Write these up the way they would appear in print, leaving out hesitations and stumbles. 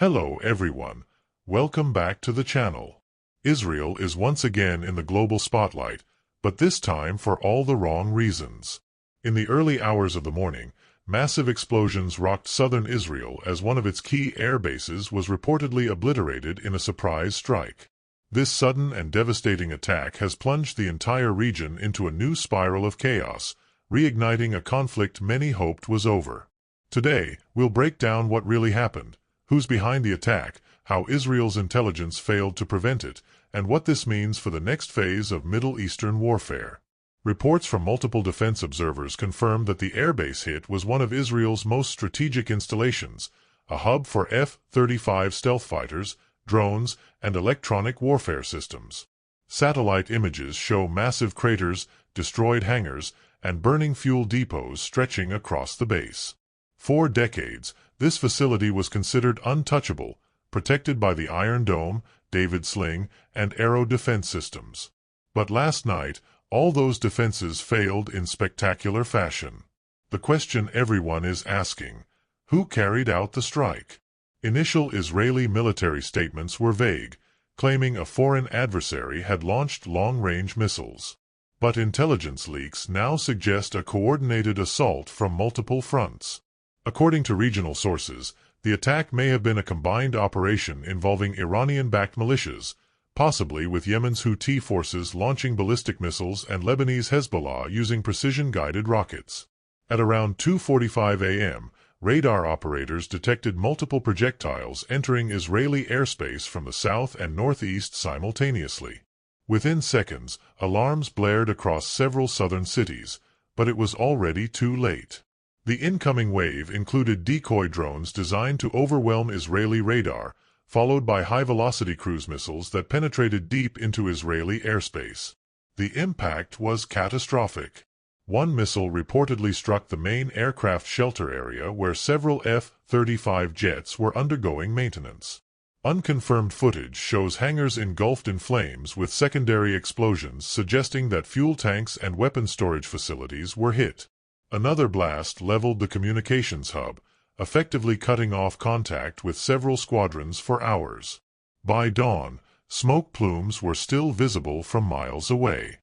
Hello everyone, welcome back to the channel. Israel is once again in the global spotlight, but this time for all the wrong reasons. In the early hours of the morning, massive explosions rocked southern Israel as one of its key air bases was reportedly obliterated in a surprise strike. This sudden and devastating attack has plunged the entire region into a new spiral of chaos, reigniting a conflict many hoped was over. Today, we'll break down what really happened, who's behind the attack, how Israel's intelligence failed to prevent it, and what this means for the next phase of Middle Eastern warfare. Reports from multiple defense observers confirm that the airbase hit was one of Israel's most strategic installations, a hub for F-35 stealth fighters, drones, and electronic warfare systems. Satellite images show massive craters, destroyed hangars, and burning fuel depots stretching across the base. For decades, this facility was considered untouchable, protected by the Iron Dome, David Sling, and Arrow defense systems. But last night, all those defenses failed in spectacular fashion. The question everyone is asking: who carried out the strike? Initial Israeli military statements were vague, claiming a foreign adversary had launched long-range missiles. But intelligence leaks now suggest a coordinated assault from multiple fronts. According to regional sources, the attack may have been a combined operation involving Iranian-backed militias, possibly with Yemen's Houthi forces launching ballistic missiles and Lebanese Hezbollah using precision-guided rockets. At around 2:45 a.m., radar operators detected multiple projectiles entering Israeli airspace from the south and northeast simultaneously. Within seconds, alarms blared across several southern cities, but it was already too late. The incoming wave included decoy drones designed to overwhelm Israeli radar, followed by high-velocity cruise missiles that penetrated deep into Israeli airspace. The impact was catastrophic. One missile reportedly struck the main aircraft shelter area where several F-35 jets were undergoing maintenance. Unconfirmed footage shows hangars engulfed in flames with secondary explosions suggesting that fuel tanks and weapon storage facilities were hit. Another blast leveled the communications hub, effectively cutting off contact with several squadrons for hours. By dawn, smoke plumes were still visible from miles away.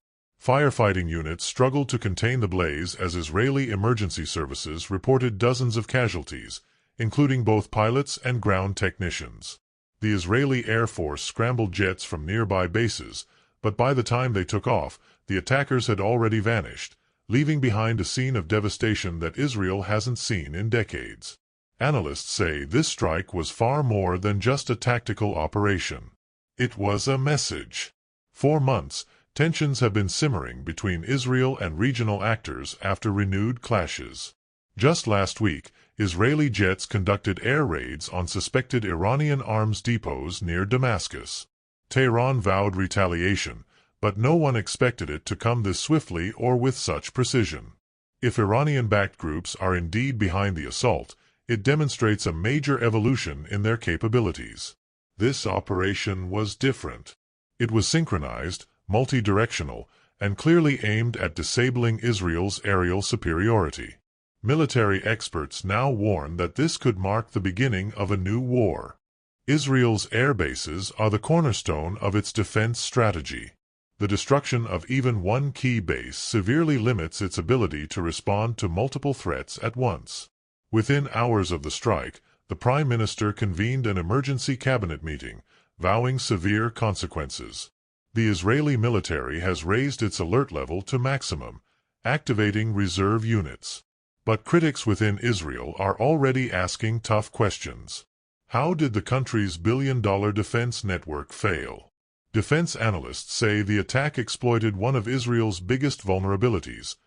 Firefighting units struggled to contain the blaze as Israeli emergency services reported dozens of casualties, including both pilots and ground technicians. The Israeli Air Force scrambled jets from nearby bases, but by the time they took off, the attackers had already vanished, leaving behind a scene of devastation that Israel hasn't seen in decades. Analysts say this strike was far more than just a tactical operation. It was a message. For months, tensions have been simmering between Israel and regional actors after renewed clashes. Just last week, Israeli jets conducted air raids on suspected Iranian arms depots near Damascus. Tehran vowed retaliation, but no one expected it to come this swiftly or with such precision. If Iranian-backed groups are indeed behind the assault, it demonstrates a major evolution in their capabilities. This operation was different. It was synchronized, multi-directional, and clearly aimed at disabling Israel's aerial superiority. Military experts now warn that this could mark the beginning of a new war. Israel's air bases are the cornerstone of its defense strategy. The destruction of even one key base severely limits its ability to respond to multiple threats at once. Within hours of the strike, the Prime Minister convened an emergency cabinet meeting, vowing severe consequences. The Israeli military has raised its alert level to maximum, activating reserve units. But critics within Israel are already asking tough questions. How did the country's billion-dollar defense network fail? Defense analysts say the attack exploited one of Israel's biggest vulnerabilities: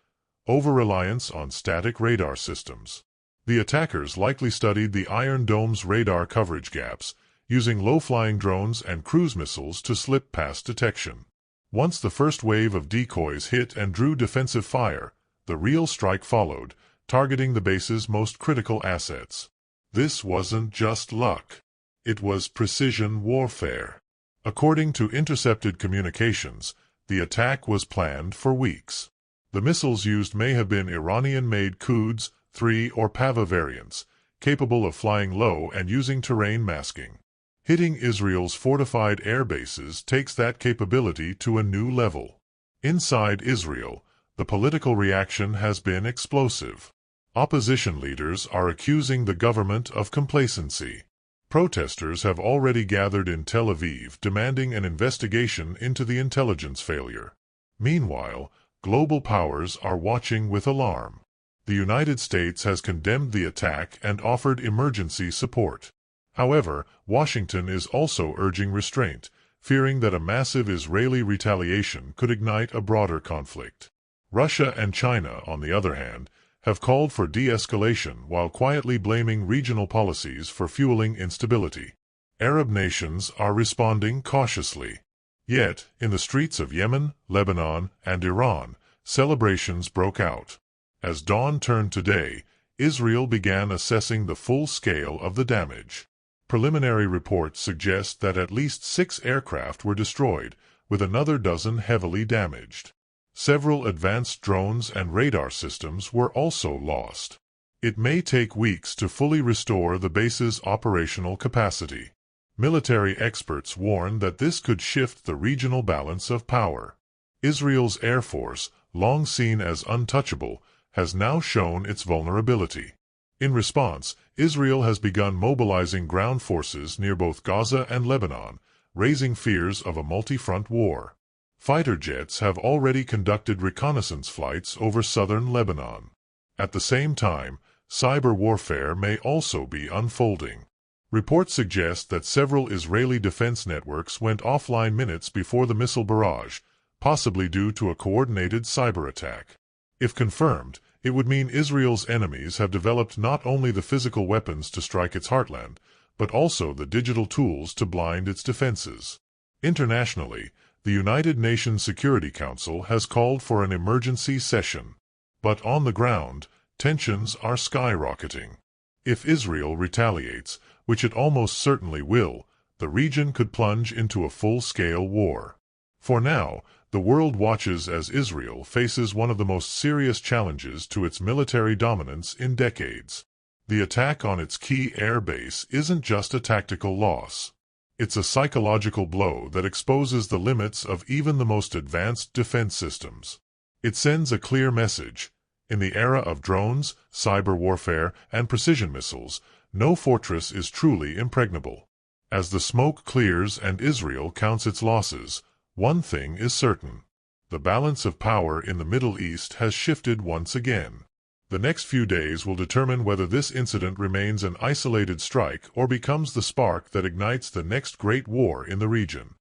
over-reliance on static radar systems. The attackers likely studied the Iron Dome's radar coverage gaps, using low-flying drones and cruise missiles to slip past detection. Once the first wave of decoys hit and drew defensive fire, the real strike followed, targeting the base's most critical assets. This wasn't just luck. It was precision warfare. According to intercepted communications, the attack was planned for weeks. The missiles used may have been Iranian-made Quds, 3 or Pava variants, capable of flying low and using terrain masking. Hitting Israel's fortified air bases takes that capability to a new level. Inside Israel, the political reaction has been explosive. Opposition leaders are accusing the government of complacency. Protesters have already gathered in Tel Aviv demanding an investigation into the intelligence failure. Meanwhile, global powers are watching with alarm. The United States has condemned the attack and offered emergency support. However, Washington is also urging restraint, fearing that a massive Israeli retaliation could ignite a broader conflict. Russia and China, on the other hand, have called for de-escalation while quietly blaming regional policies for fueling instability. Arab nations are responding cautiously. Yet, in the streets of Yemen, Lebanon, and Iran, celebrations broke out. As dawn turned to day, Israel began assessing the full scale of the damage. Preliminary reports suggest that at least 6 aircraft were destroyed, with another dozen heavily damaged. Several advanced drones and radar systems were also lost. It may take weeks to fully restore the base's operational capacity. Military experts warn that this could shift the regional balance of power. Israel's Air Force, long seen as untouchable, has now shown its vulnerability. In response, Israel has begun mobilizing ground forces near both Gaza and Lebanon, raising fears of a multi-front war. Fighter jets have already conducted reconnaissance flights over southern Lebanon. At the same time, cyber warfare may also be unfolding. Reports suggest that several Israeli defense networks went offline minutes before the missile barrage, possibly due to a coordinated cyber attack. If confirmed, it would mean Israel's enemies have developed not only the physical weapons to strike its heartland, but also the digital tools to blind its defenses. Internationally, the United Nations Security Council has called for an emergency session. But on the ground, tensions are skyrocketing. If Israel retaliates, which it almost certainly will, the region could plunge into a full-scale war. For now, the world watches as Israel faces one of the most serious challenges to its military dominance in decades. The attack on its key air base isn't just a tactical loss. It's a psychological blow that exposes the limits of even the most advanced defense systems. It sends a clear message. In the era of drones, cyber warfare, and precision missiles, no fortress is truly impregnable. As the smoke clears and Israel counts its losses, one thing is certain. The balance of power in the Middle East has shifted once again. The next few days will determine whether this incident remains an isolated strike or becomes the spark that ignites the next great war in the region.